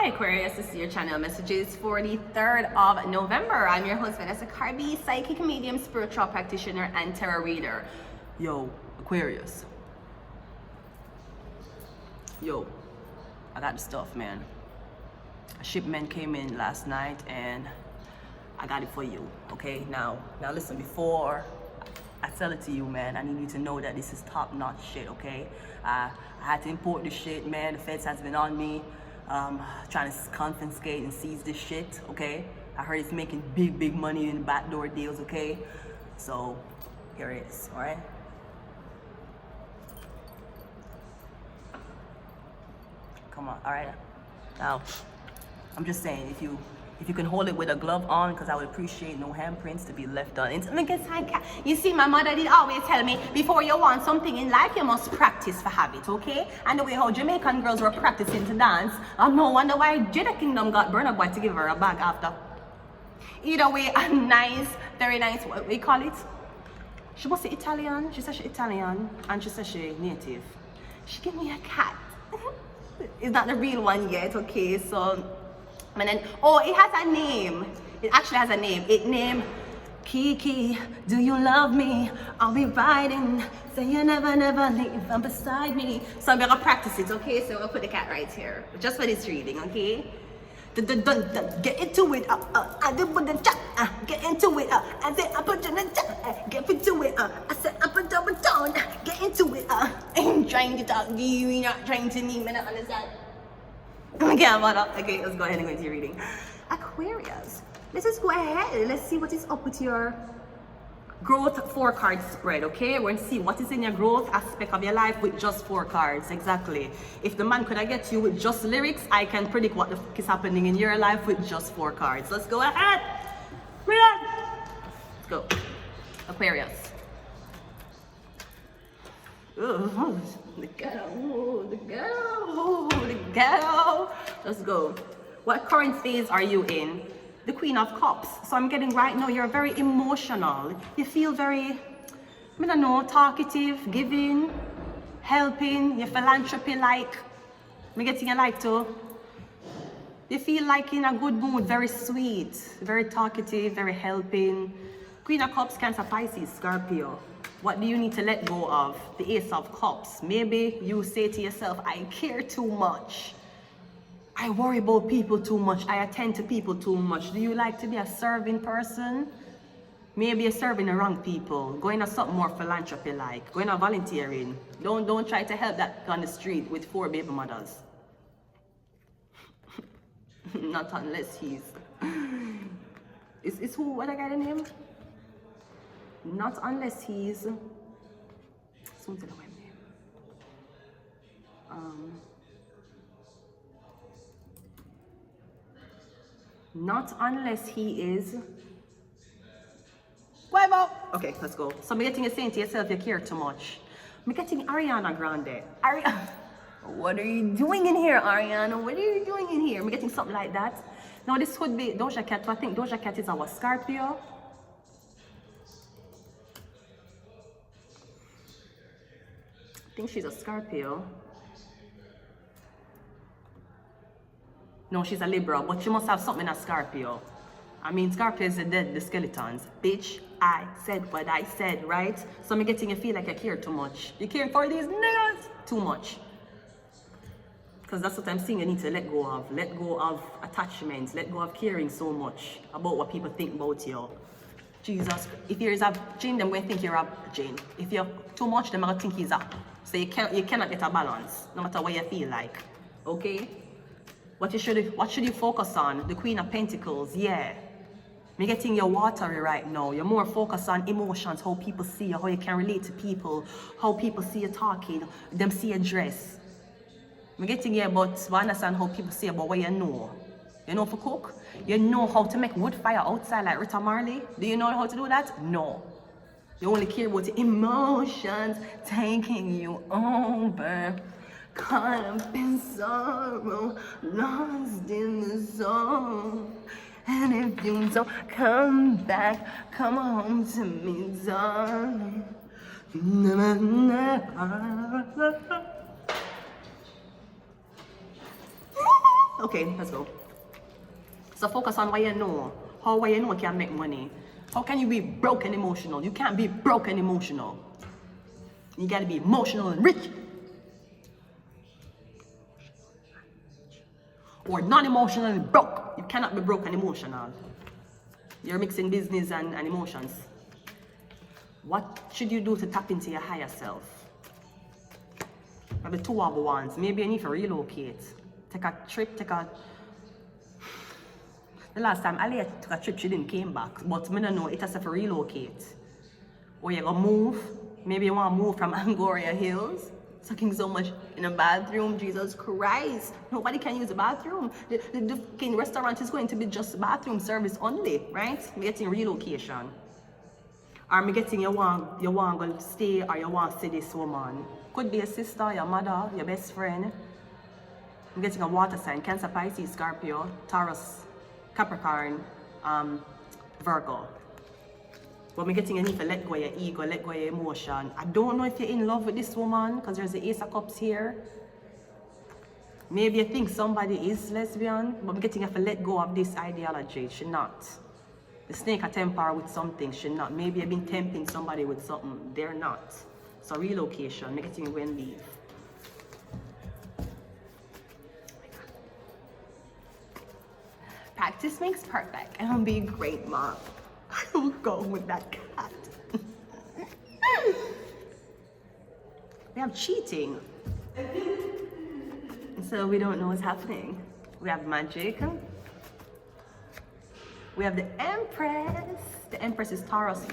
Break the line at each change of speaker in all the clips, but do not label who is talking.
Hi Aquarius, this is your channel messages for the 3rd of November. I'm your host Vanessa Carby, psychic medium, spiritual practitioner, and tarot reader. Yo, Aquarius. Yo, I got the stuff, man. A shipment came in last night and I got it for you, okay? Now listen, before I sell it to you, man, I need you to know that this is top-notch shit, okay? I had to import this shit, man. The feds has been on me, trying to confiscate and seize this shit, okay? I heard it's making big money in backdoor deals, okay? So here it is, all right? Come on, all right? Now, I'm just saying, if you can hold it with a glove on, because I would appreciate no handprints to be left on. You see, my mother did always tell me, before you want something in life, you must practice for habit, okay? And the way how Jamaican girls were practicing to dance, no wonder why Jada Kingdom got Burna Boy to give her a bag after. Either way, a nice, very nice, what we call it? She must be Italian. She said she's Italian, and she said she's native. She gave me a cat. It's not the real one yet, okay? So, and then, oh, it has a name. It actually has a name. It named Kiki. Do you love me? I'll be riding. Say you never leave from beside me. So I'm gonna practice it, okay? So I'll put the cat right here, just for this reading, okay? Get into it, get into it, I said I put in the get into it, I said I put double down, get into it, I'm trying to talk to you, you're not trying to me, man, I understand. Okay, let's go ahead and go into your reading. Aquarius, let's just go ahead, let's see what is up with your growth 4-card spread, okay? We're going to see what is in your growth aspect of your life with just 4 cards, exactly. If the man could I get you with just lyrics, I can predict what the fuck is happening in your life with just 4 cards. Let's go ahead. Read it. Let's go. Aquarius. Ooh, the ghetto. Let's go. What current phase are you in? The Queen of Cups. So I'm getting right now, you're very emotional. You feel very, I don't know, talkative, giving, helping, you're philanthropy-like. I'm getting you like too. You feel like in a good mood, very sweet, very talkative, very helping. Queen of Cups, Cancer, Pisces, Scorpio. What do you need to let go of? The Ace of Cups. Maybe you say to yourself, I care too much. I worry about people too much. I attend to people too much. Do you like to be a serving person? Maybe you're serving the wrong people. Going to something more philanthropy-like. Going to volunteering. Don't try to help that on the street with 4 baby mothers. Not unless he's... Is who, what I got in him? Not unless he's... Something like that. Not unless he is... Okay, let's go. So I'm getting you saying to yourself you care too much. I'm getting Ariana Grande. What are you doing in here, Ariana? What are you doing in here? I'm getting something like that. Now this could be Doja Cat. I think Doja Cat is our Scorpio. I think she's a Scorpio. No, she's a Libra, but she must have something as Scorpio. I mean, Scorpio is the dead, the skeletons. Bitch, I said what I said, right? So I'm getting you feel like I care too much. You care for these niggas too much. Because that's what I'm saying you need to let go of. Let go of attachments. Let go of caring so much about what people think about you. Jesus, if you're a Jane, them going to think you're a Jane. If you're too much, them going to think he's a. So you cannot get a balance, no matter what you feel like. Okay? What should you focus on? The Queen of Pentacles, yeah. You're getting your watery right now. You're more focused on emotions, how people see you, how you can relate to people, how people see you talking, them see you dress. I'm getting you about understand how people see about what you know. You know for cook? You know how to make wood fire outside like Rita Marley? Do you know how to do that? No. You only care about the emotions taking you over. Caught up in sorrow, lost in the zone. And if you don't come back, come home to me, darling. Okay, let's go. So focus on what you know. How what you know can make money. How can you be broke and emotional? You can't be broke and emotional. You gotta be emotional and rich. Or non-emotional and broke. You cannot be broke and emotional. You're mixing business and emotions. What should you do to tap into your higher self? Maybe two of ones. Maybe you need to relocate. Take a trip, the last time Ali took a trip, she didn't came back. But I don't know, it has to relocate. Or you gonna move. Maybe you want to move from Angora Hills. Sucking so much in a bathroom, Jesus Christ. Nobody can use the bathroom. The fucking restaurant is going to be just bathroom service only, right? I'm getting relocation. Or I'm getting you want to stay or you want to see this woman. Could be a sister, your mother, your best friend. I'm getting a water sign, Cancer, Pisces, Scorpio, Taurus, Capricorn, Virgo. But I'm getting you need to let go of your ego, let go of your emotion. I don't know if you're in love with this woman because there's the Ace of Cups here. Maybe you think somebody is lesbian, but I'm getting you to let go of this ideology. She not. The snake a temper with something, she not. Maybe you've been tempting somebody with something, they're not. So relocation, I'm getting you go and leave. Practice makes perfect, and I'll be a great mom. I will go with that cat. We have cheating. So we don't know what's happening. We have magic. We have the Empress. The Empress is Taurus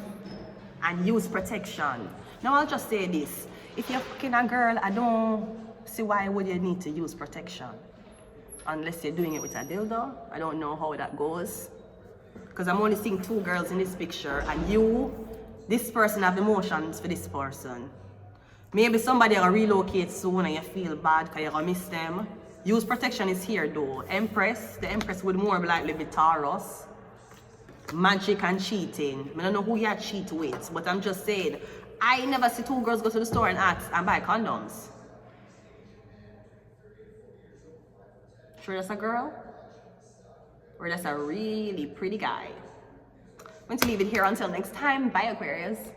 and use protection. Now I'll just say this. If you're fucking a girl, I don't see why would you need to use protection. Unless you're doing it with a dildo. I don't know how that goes. Because I'm only seeing two girls in this picture and this person have emotions for this person. Maybe somebody will relocate soon and you feel bad because you're going to miss them. Use protection is here though. Empress, the Empress would more likely be Taurus. Magic and cheating. I don't know who you cheat with, but I'm just saying, I never see two girls go to the store and ask and buy condoms. Sure that's a girl? Or that's a really pretty guy? I'm going to leave it here until next time. Bye, Aquarius.